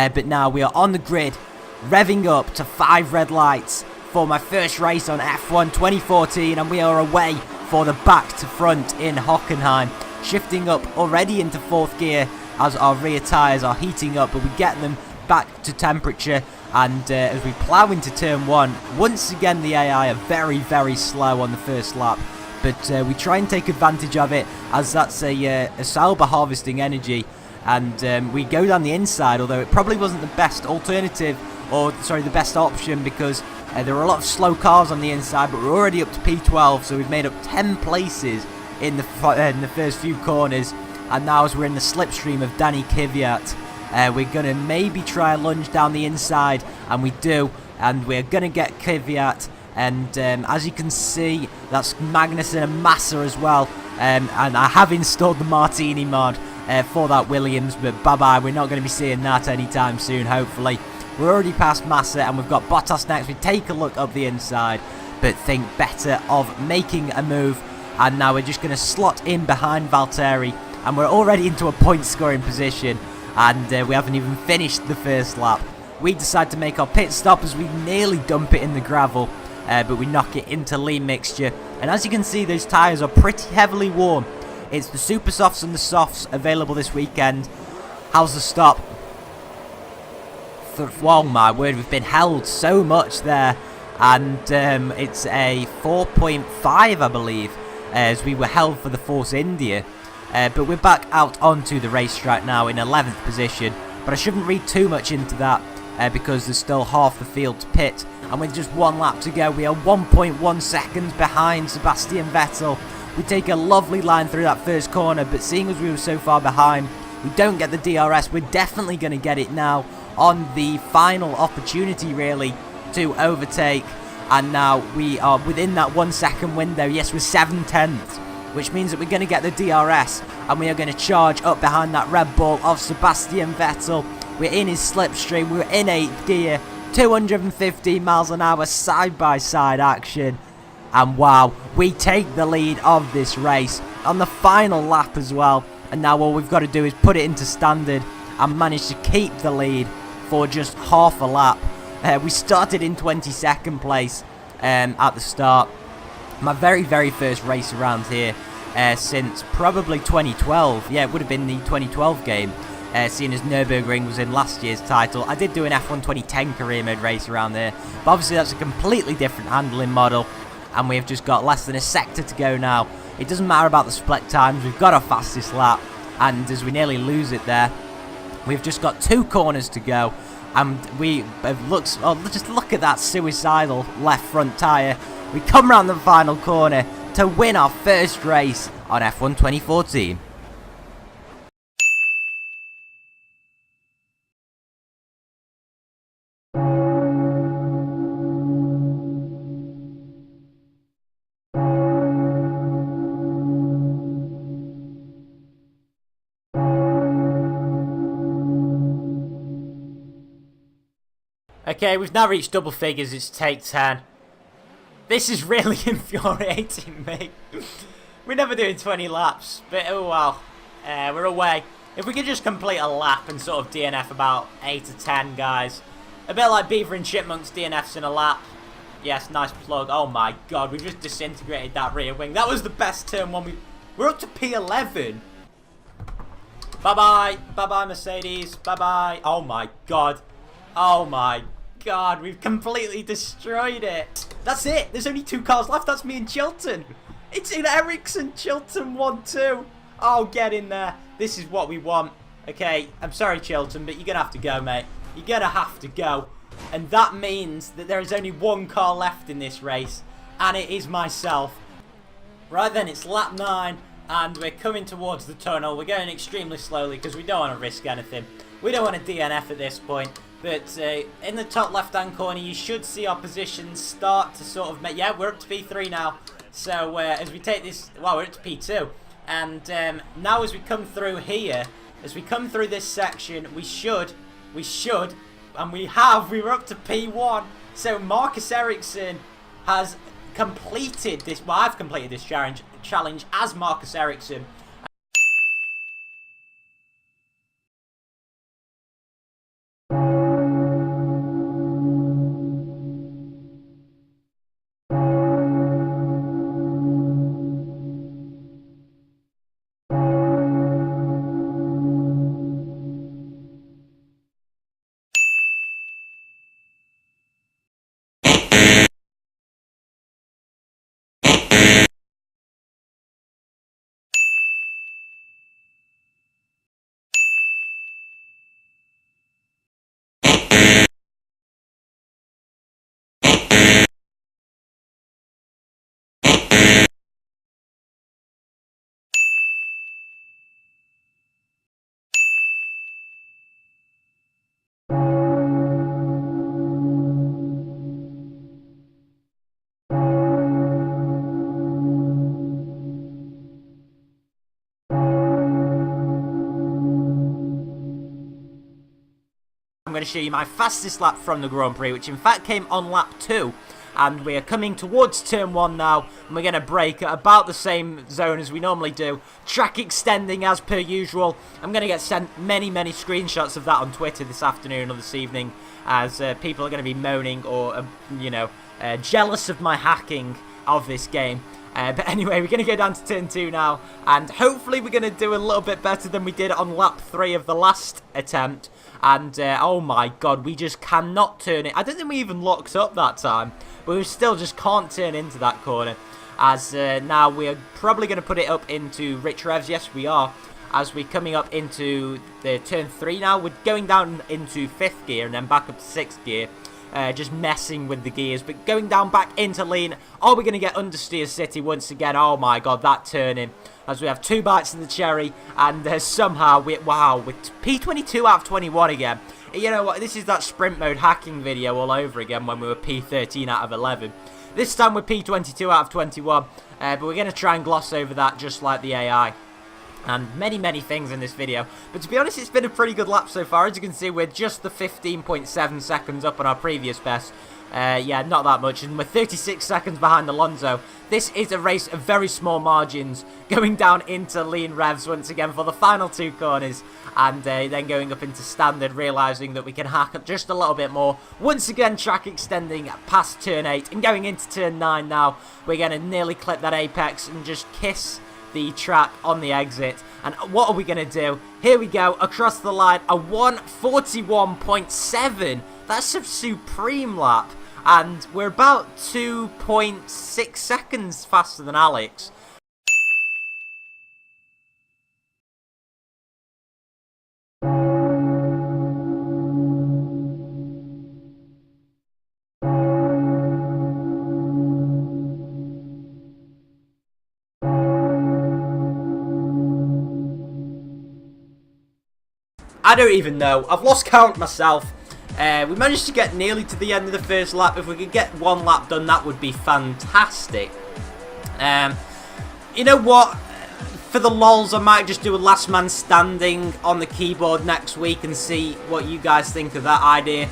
but now we are on the grid, revving up to 5 red lights for my first race on F1 2014, and we are away for the back to front in Hockenheim, shifting up already into 4th gear as our rear tyres are heating up, but we get them back to temperature. And as we plough into turn 1, once again the AI are very, very slow on the first lap. But we try and take advantage of it, as that's a Sauber harvesting energy. And we go down the inside, although it probably wasn't the best alternative, or sorry, the best option, because there are a lot of slow cars on the inside, but we're already up to P12, so we've made up 10 places in the first few corners. And now as we're in the slipstream of Danny Kvyat, we're going to maybe try a lunge down the inside, and we do, and we're going to get Kvyat, and as you can see, that's Magnussen and Massa as well, and I have installed the Martini mod for that Williams, but bye-bye, we're not going to be seeing that anytime soon, hopefully. We're already past Massa, and we've got Bottas next. We take a look up the inside, but think better of making a move, and now we're just going to slot in behind Valtteri, and we're already into a point-scoring position. And we haven't even finished the first lap. We decide to make our pit stop as we nearly dump it in the gravel, but we knock it into lean mixture. And as you can see, those tyres are pretty heavily warm. It's the super softs and the softs available this weekend. How's the stop? Oh my word, we've been held so much there. And it's a 4.5, I believe, as we were held for the Force India. But we're back out onto the racetrack now in 11th position. But I shouldn't read too much into that because there's still half the field to pit. And with just 1 lap to go, we are 1.1 seconds behind Sebastian Vettel. We take a lovely line through that first corner, but seeing as we were so far behind, we don't get the DRS. We're definitely going to get it now on the final opportunity, really, to overtake. And now we are within that 1 second window. Yes, we're 7/10. Which means that we're going to get the DRS, and we are going to charge up behind that Red Bull of Sebastian Vettel. We're in his slipstream, we're in 8th gear, 215 miles an hour, side-by-side action. And wow, we take the lead of this race on the final lap as well. And now all we've got to do is put it into standard and manage to keep the lead for just half a lap. We started in 22nd place at the start. My very, very first race around here since probably 2012. Yeah, it would have been the 2012 game, seeing as Nürburgring was in last year's title. I did do an F1 2010 career mode race around there, but obviously that's a completely different handling model, and we've just got less than a sector to go now. It doesn't matter about the split times, we've got our fastest lap, and as we nearly lose it there, we've just got 2 corners to go, and we have looked, oh, just look at that suicidal left front tyre. We come round the final corner to win our first race on F1 2014. Okay, we've now reached double figures. It's take 10. This is really infuriating me. We're never doing 20 laps, but oh well. We're away. If we could just complete a lap and sort of DNF about 8 or 10 guys. A bit like Beaver and Chipmunk's DNFs in a lap. Yes, nice plug. Oh my god, we just disintegrated that rear wing. That was the best turn one. We're up to P11. Bye-bye. Bye-bye, Mercedes. Bye-bye. Oh my god. Oh my god, we've completely destroyed it. That's it. There's only 2 cars left. That's me and Chilton. It's in Ericsson, Chilton 1-2. Oh, get in there. This is what we want. Okay, I'm sorry, Chilton, but you're going to have to go, mate. You're going to have to go. And that means that there is only 1 car left in this race, and it is myself. Right then, it's lap 9, and we're coming towards the tunnel. We're going extremely slowly because we don't want to risk anything. We don't want to DNF at this point. But in the top left-hand corner, you should see our positions start to sort of make... Yeah, we're up to P3 now. So as we take this... Well, we're up to P2. And now as we come through here, as we come through this section, we should, and we have, we were up to P1. So Marcus Ericsson has completed this... Well, I've completed this challenge as Marcus Ericsson. going to show you my fastest lap from the Grand Prix, which in fact came on lap 2. And we are coming towards turn 1 now, and we're going to brake at about the same zone as we normally do. Track extending as per usual. I'm going to get sent many screenshots of that on Twitter this afternoon or this evening, as people are going to be moaning or, jealous of my hacking of this game. But anyway, we're going to go down to turn 2 now, and hopefully we're going to do a little bit better than we did on lap 3 of the last attempt. And, oh my god, we just cannot turn it. I don't think we even locked up that time, but we still just can't turn into that corner. As now we're probably going to put it up into rich revs. Yes, we are. As we're coming up into the turn 3 now, we're going down into 5th gear and then back up to 6th gear. Just messing with the gears, but going down back into lean. Are we going to get understeer city once again? Oh my god, that turning. As we have 2 bites in the cherry, and somehow, with P22 out of 21 again. You know what, this is that sprint mode hacking video all over again when we were P13 out of 11. This time we're P22 out of 21, but we're going to try and gloss over that just like the AI. And many things in this video. But to be honest, it's been a pretty good lap so far. As you can see, we're just the 15.7 seconds up on our previous best. Yeah, not that much. And we're 36 seconds behind Alonso. This is a race of very small margins. Going down into lean revs once again for the final 2 corners. And then going up into standard, realising that we can hack up just a little bit more. Once again, track extending past turn 8. And going into turn 9 now. We're going to nearly clip that apex and just kiss the track on the exit. And what are we going to do? Here we go, across the line, a 1:41.7. That's a supreme lap, and we're about 2.6 seconds faster than Alex. I don't even know. I've lost count myself. We managed to get nearly to the end of the first lap. If we could get 1 lap done, that would be fantastic. You know what? For the lols, I might just do a last man standing on the keyboard next week and see what you guys think of that idea.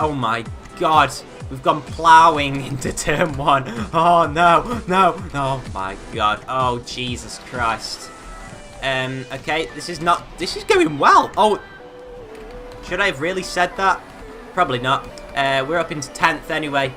Oh my god. We've gone ploughing into turn 1. Oh no. Oh my god. Oh Jesus Christ. Okay, this is going well. Oh, should I have really said that? Probably not. We're up into 10th anyway.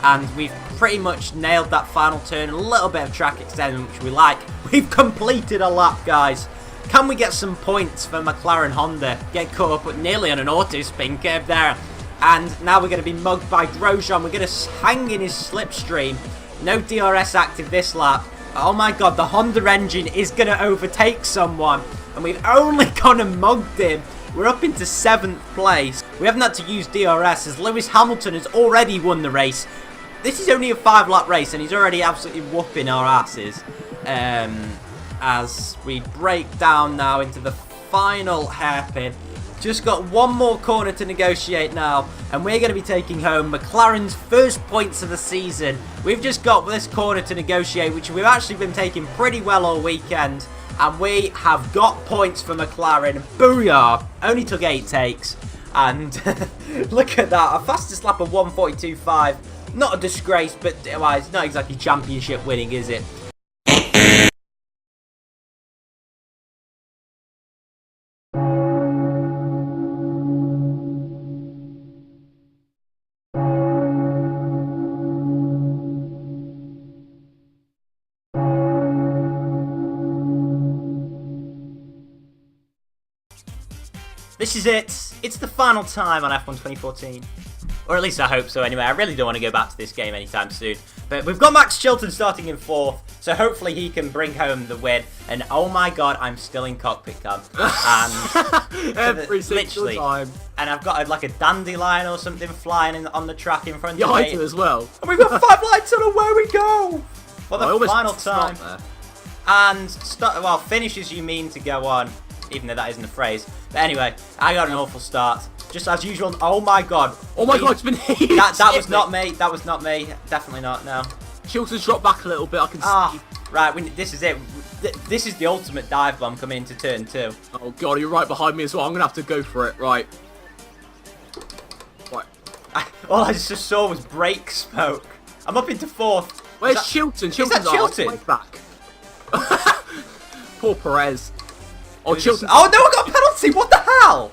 And we've pretty much nailed that final turn. A little bit of track extension, which we like. We've completed a lap, guys. Can we get some points for McLaren Honda? Get caught up with nearly on an auto spin curve there. And now we're going to be mugged by Grosjean. We're going to hang in his slipstream. No DRS active this lap. Oh my god, the Honda engine is going to overtake someone. And we've only gone and mugged him. We're up into 7th place. We haven't had to use DRS as Lewis Hamilton has already won the race. This is only a 5-lap race and he's already absolutely whooping our asses. As we break down now into the final hairpin. Just got 1 more corner to negotiate now, and we're going to be taking home McLaren's first points of the season. We've just got this corner to negotiate, which we've actually been taking pretty well all weekend, and we have got points for McLaren. Booyah! Only took 8 takes, and look at that, our fastest lap of 1:42.5. Not a disgrace, but well, it's not exactly championship winning, is it? This is it. It's the final time on F1 2014. Or at least I hope so anyway. I really don't want to go back to this game anytime soon. But we've got Max Chilton starting in 4th. So hopefully he can bring home the win. And oh my god, I'm still in cockpit cam. And every single time. And I've got like a dandelion or something flying on the track in front of me. Yeah, I do as well. And we've got 5 lights on away we go. For the final time. And finish as you mean to go on. Even though that isn't a phrase. But anyway, I got an awful start. Just as usual. Oh my god. Oh my god, it's been huge. That was not me. That was not me. Definitely not, no. Chilton's dropped back a little bit, I can see. Right, this is it. this is the ultimate dive bomb coming into turn 2. Oh god, you're right behind me as well. I'm gonna have to go for it. Right. All I just saw was brake smoke. I'm up into 4th. Where's Chilton? Chilton's Chilton? back. Poor Perez. Oh, Chilton. Oh no, I got a penalty. What the hell?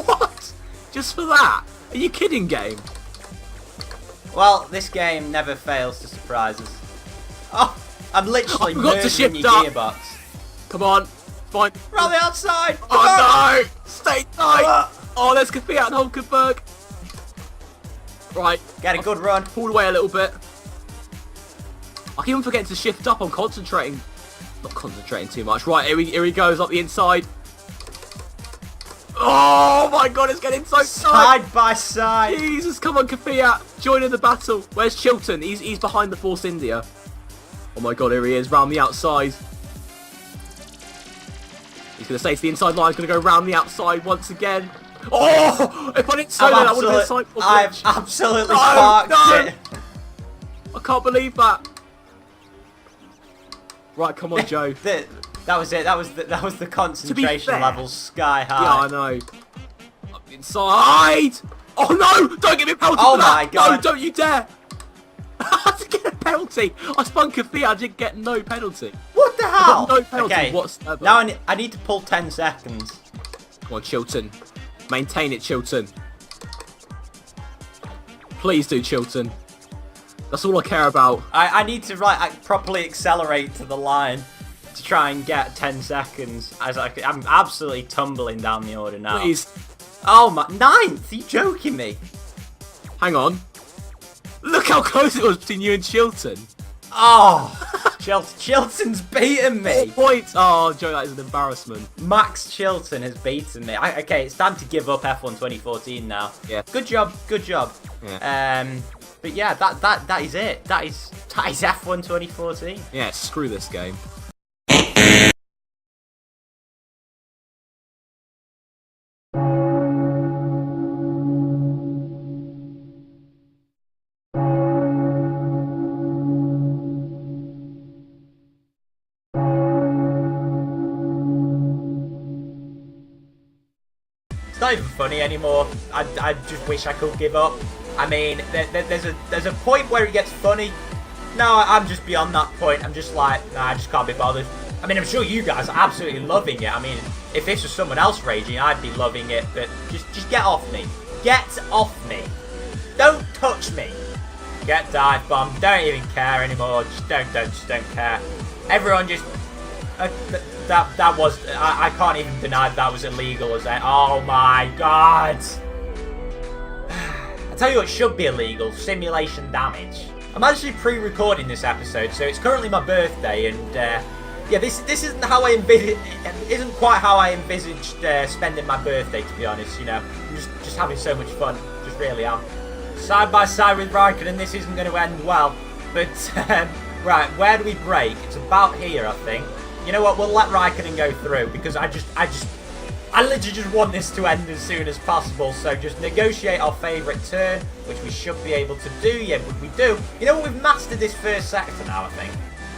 What? Just for that? Are you kidding, game? Well, this game never fails to surprise us. Oh, I'm literally murdering your gearbox. Come on, fine. Around the outside. Oh no! Stay tight. Oh, there's Kvyat and Hulkenberg. Right. Get a good run. Pulled away a little bit. I keep on forgetting to shift up. I'm concentrating. Not concentrating too much. Right, here he goes up the inside. Oh my god, it's getting so tight. Side by side. Jesus, come on, Kvyat. Join in the battle. Where's Chilton? He's behind the Force India. Oh my god, here he is, round the outside. He's going to stay to the inside line. He's going to go round the outside once again. Oh! If I didn't say that, would have been a cycle. I've absolutely parked it. I can't believe that. Right, come on, Joe. That was it. That was the concentration level sky high. Yeah, I know. Up the inside. Oh no! Don't give me a penalty for that. My god! No, don't you dare! I had to get a penalty. I spun Kvyat. I didn't get no penalty. What the hell? No penalty whatsoever. Now I need to pull 10 seconds. Come on, Chilton. Maintain it, Chilton. Please do, Chilton. That's all I care about. I need to properly accelerate to the line to try and get 10 seconds. I'm absolutely tumbling down the order now. Please. Oh my, 9th? Are you joking me? Hang on. Look how close it was between you and Chilton. Oh, Chilton's beaten me. 4 points. Oh, Joe, that is an embarrassment. Max Chilton has beaten me. Okay, it's time to give up F1 2014 now. Yeah. Good job. Yeah. But yeah, that is it. That is F1 2014. Yeah, screw this game. It's not even funny anymore. I just wish I could give up. I mean, there's a point where it gets funny. No, I'm just beyond that point. I'm just like, nah, I just can't be bothered. I mean, I'm sure you guys are absolutely loving it. I mean, if this was someone else raging, I'd be loving it. But just get off me. Get off me. Don't touch me. Get dive bombed. Don't even care anymore. Just don't care. Everyone just. That was. I can't even deny that was illegal. As oh my god. I tell you what should be illegal: simulation damage. I'm actually pre-recording this episode, so it's currently my birthday, and yeah, this isn't how I isn't quite how I envisaged spending my birthday. To be honest, you know, I'm just having so much fun. Just really am. Side by side with Raikkonen, this isn't going to end well. But right, where do we break? It's about here, I think. You know what? We'll let Raikkonen go through because I literally just want this to end as soon as possible. So just negotiate our favourite turn, which we should be able to do. Yeah, but we do. You know what? We've mastered this first sector now, I think.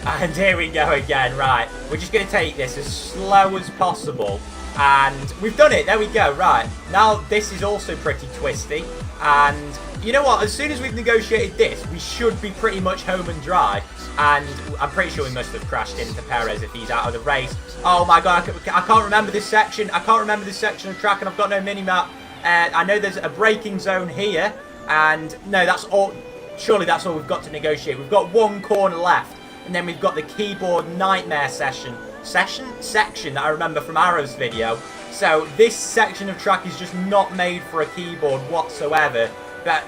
And here we go again. Right, we're just going to take this as slow as possible. And we've done it. There we go. Right, now this is also pretty twisty. And you know what? As soon as we've negotiated this, we should be pretty much home and dry. And I'm pretty sure we must have crashed into Perez if he's out of the race. Oh my god, I can't remember this section. I can't remember this section of track, and I've got no mini-map. I know there's a braking zone here. And no, that's all. Surely that's all we've got to negotiate. We've got one corner left. And then we've got the keyboard nightmare section that I remember from Arrow's video. So this section of track is just not made for a keyboard whatsoever. But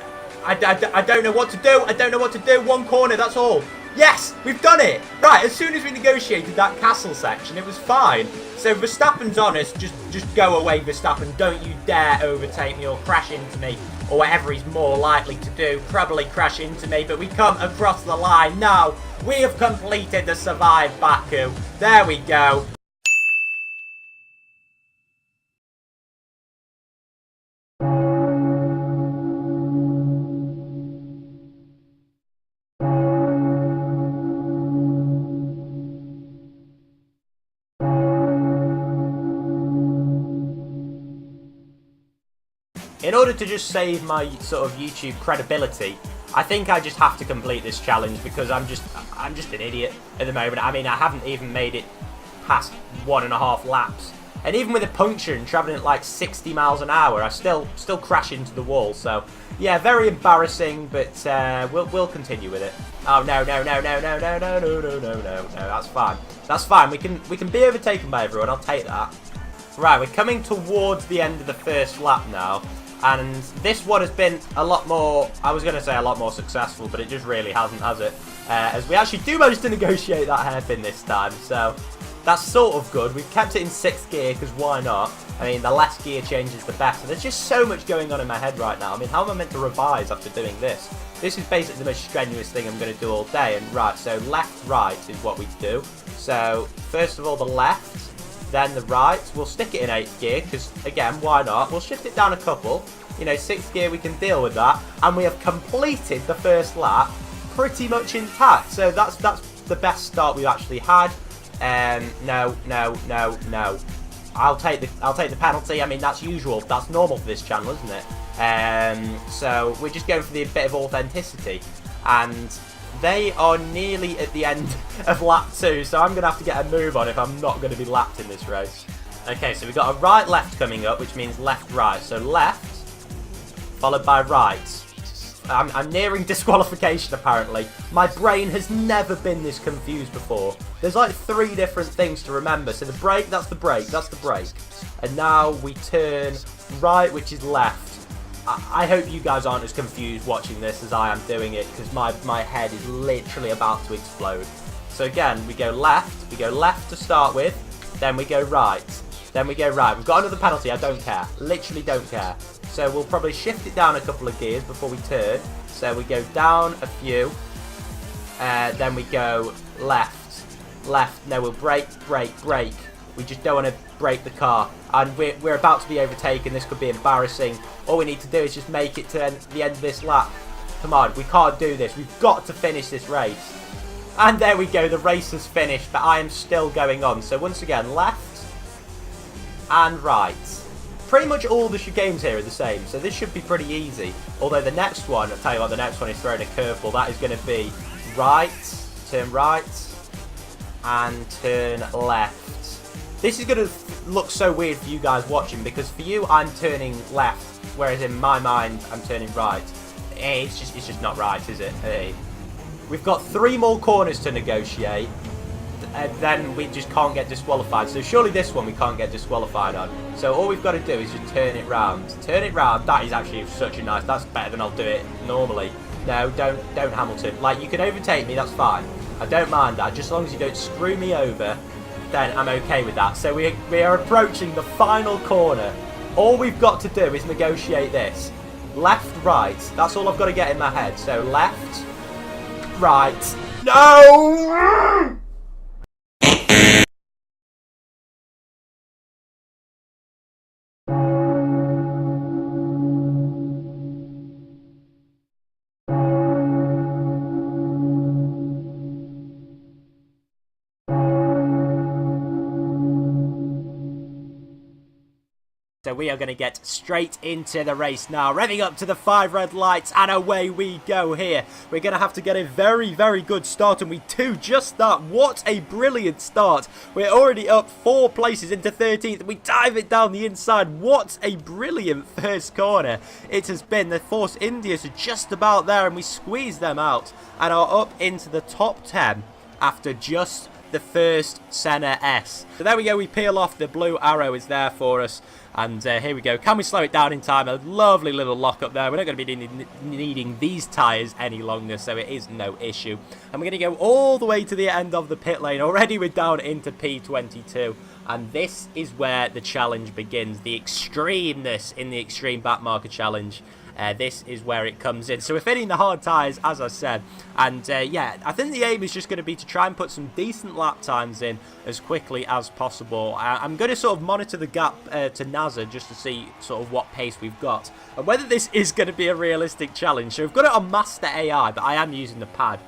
I don't know what to do. I don't know what to do. One corner, that's all. Yes, we've done it. Right, as soon as we negotiated that castle section, it was fine. So Verstappen's on us. Just go away, Verstappen. Don't you dare overtake me or crash into me. Or whatever he's more likely to do. Probably crash into me. But we come across the line. Now, we have completed the Survive Baku. There we go. in order to just save my sort of YouTube credibility, I think I just have to complete this challenge because I'm just an idiot at the moment. I mean, I haven't even made it past 1.5 laps. And even with a puncture and travelling at like 60 miles an hour, I still crash into the wall. So, yeah, very embarrassing, but we'll continue with it. Oh, no, that's fine. That's fine. We can be overtaken by everyone. I'll take that. Right, we're coming towards the end of the first lap now. And this one has been a lot more, I was going to say a lot more successful, but it just really hasn't, has it? As we actually do manage to negotiate that hairpin this time, so that's sort of good. We've kept it in 6th gear, because why not? I mean, the less gear changes, the better. There's just so much going on in my head right now. I mean, how am I meant to revise after doing this? This is basically the most strenuous thing I'm going to do all day. And right, so left, right is what we do. So, first of all, the left. Then the right, we'll stick it in 8th gear, because, again, why not? We'll shift it down a couple. You know, 6th gear, we can deal with that. And we have completed the first lap pretty much intact. So that's the best start we've actually had. No. I'll take the penalty. I mean, that's usual. That's normal for this channel, isn't it? So we're just going for the bit of authenticity. And they are nearly at the end of lap 2, so I'm going to have to get a move on if I'm not going to be lapped in this race. Okay, so we've got a right-left coming up, which means left-right. So left, followed by right. I'm nearing disqualification, apparently. My brain has never been this confused before. There's like 3 different things to remember. So the brake, that's the brake, that's the brake. And now we turn right, which is left. I hope you guys aren't as confused watching this as I am doing it, because my head is literally about to explode. So again, we go left to start with, then we go right, then we go right. We've got another penalty, I don't care, literally don't care. So we'll probably shift it down a couple of gears before we turn. So we go down a few, then we go left, no, we'll brake. We just don't want to break the car, and we're about to be overtaken. This could be embarrassing. All we need to do is just make it to the end of this lap. Come on, we can't do this. We've got to finish this race. And there we go, the race has finished, but I am still going on. So once again, left and right. Pretty much all the games here are the same, so this should be pretty easy. Although the next one, I'll tell you what, the next one is throwing a curveball. That is going to be right, turn right, and turn left. This is going to look so weird for you guys watching, because for you, I'm turning left, whereas in my mind, I'm turning right. It's just not right, is it? Hey. We've got 3 more corners to negotiate, and then we just can't get disqualified. So surely this one we can't get disqualified on. So all we've got to do is just turn it round. Turn it round. That is actually such a nice. That's better than I'll do it normally. No, don't Hamilton. Like, you can overtake me, that's fine. I don't mind that, just as long as you don't screw me over. Then I'm okay with that. So we are approaching the final corner. All we've got to do is negotiate this. Left, right. That's all I've got to get in my head. So left, right. No! So we are going to get straight into the race now, revving up to the 5 red lights, and away we go here. We're going to have to get a very, very good start, and we do just that. What a brilliant start. We're already up 4 places into 13th, and we dive it down the inside. What a brilliant first corner it has been. The Force Indias are just about there, and we squeeze them out, and are up into the top 10 after just the first Senna S. So there we go, we peel off, the blue arrow is there for us, and here we go. Can we slow it down in time? A lovely little lock up there. We're not going to be needing these tyres any longer, so it is no issue. And we're going to go all the way to the end of the pit lane. Already we're down into P22, and this is where the challenge begins. The extremeness in the Extreme Backmarker Challenge. This is where it comes in. So we're fitting the hard tyres, as I said. And yeah, I think the aim is just going to be to try and put some decent lap times in as quickly as possible. I'm going to sort of monitor the gap to NASA just to see sort of what pace we've got. And whether this is going to be a realistic challenge. So we've got it on Master AI, but I am using the pad.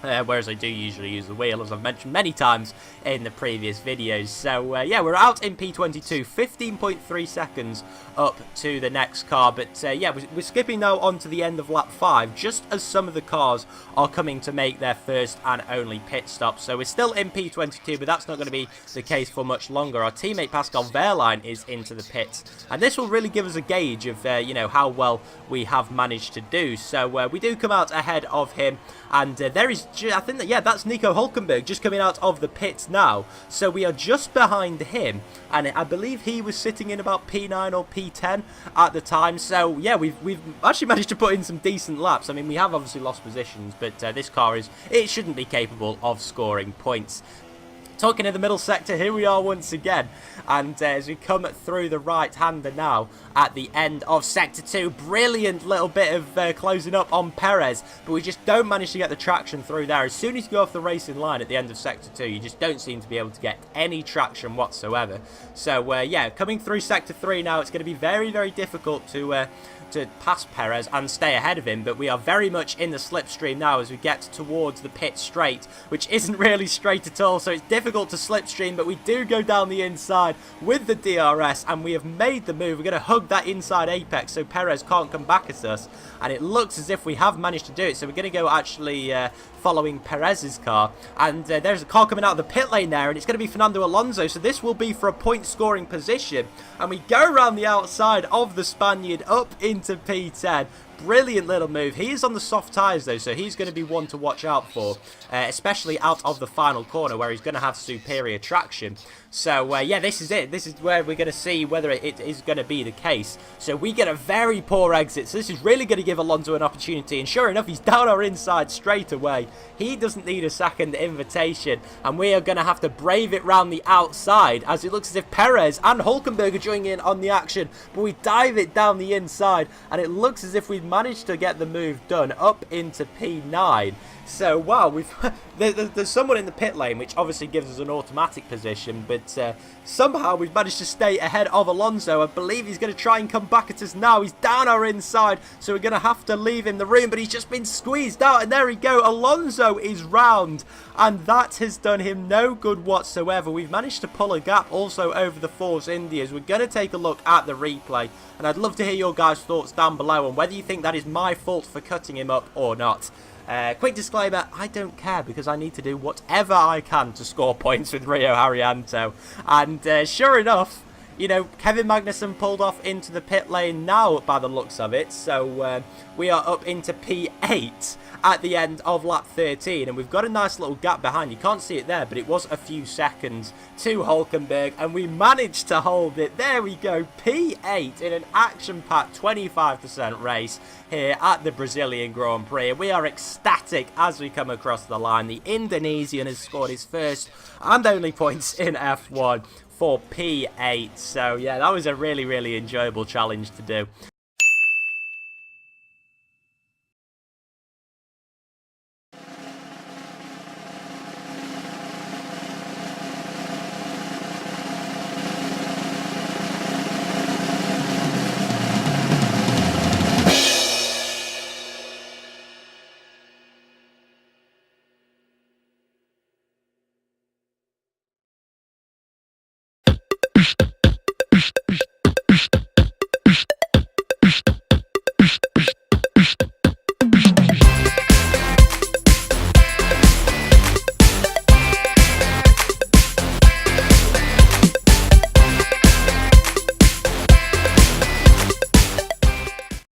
whereas I do usually use the wheel, as I've mentioned many times in the previous videos. So yeah, we're out in P22, 15.3 seconds up to the next car. But yeah, we're skipping now on to the end of lap 5, just as some of the cars are coming to make their first and only pit stop. So we're still in P22, but that's not going to be the case for much longer. Our teammate Pascal Wehrlein is into the pits, and this will really give us a gauge of you know, how well we have managed to do. So we do come out ahead of him, and there is, I think that, yeah, that's Nico Hulkenberg just coming out of the pits now. So we are just behind him, and I believe he was sitting in about P9 or P10 at the time. So yeah, we've actually managed to put in some decent laps. I mean, we have obviously lost positions, but this car it shouldn't be capable of scoring points. Talking in the middle sector, here we are once again, and as we come through the right-hander now at the end of Sector 2, brilliant little bit of closing up on Perez, but we just don't manage to get the traction through there. As soon as you go off the racing line at the end of Sector 2, you just don't seem to be able to get any traction whatsoever. So yeah, coming through Sector 3 now, it's going to be very, very difficult to pass Perez and stay ahead of him, but we are very much in the slipstream now as we get towards the pit straight, which isn't really straight at all, so it's difficult to slipstream, but we do go down the inside with the DRS, and we have made the move. We're going to hug that inside apex so Perez can't come back at us, and it looks as if we have managed to do it. So we're going to go actually following Perez's car, and there's a car coming out of the pit lane there, and it's going to be Fernando Alonso, so this will be for a point scoring position, and we go around the outside of the Spaniard up into P10. Brilliant little move. He is on the soft tyres though, so he's going to be one to watch out for, especially out of the final corner where he's going to have superior traction. So yeah, this is it. This is where we're going to see whether it is going to be the case. So we get a very poor exit, so this is really going to give Alonso an opportunity, and sure enough, he's down our inside straight away. He doesn't need a second invitation, and we are going to have to brave it round the outside, as it looks as if Perez and Hulkenberg are joining in on the action, but we dive it down the inside, and it looks as if we've managed to get the move done up into P9. So wow, there's someone in the pit lane, which obviously gives us an automatic position, but somehow we've managed to stay ahead of Alonso. I believe he's going to try and come back at us now. He's down our inside, so we're going to have to leave him the room, but he's just been squeezed out, and there we go. Alonso is round, and that has done him no good whatsoever. We've managed to pull a gap also over the Force Indias. We're going to take a look at the replay, and I'd love to hear your guys' thoughts down below on whether you think that is my fault for cutting him up or not. Quick disclaimer, I don't care because I need to do whatever I can to score points with Rio Haryanto. And sure enough, you know, Kevin Magnussen pulled off into the pit lane now by the looks of it. So we are up into P8 at the end of lap 13, and we've got a nice little gap behind. You can't see it there, but it was a few seconds to Hulkenberg, and we managed to hold it. There we go, P8 in an action-packed 25% race here at the Brazilian Grand Prix. We are ecstatic as we come across the line. The Indonesian has scored his first and only points in F1 for P8. So yeah, that was a really, really enjoyable challenge to do.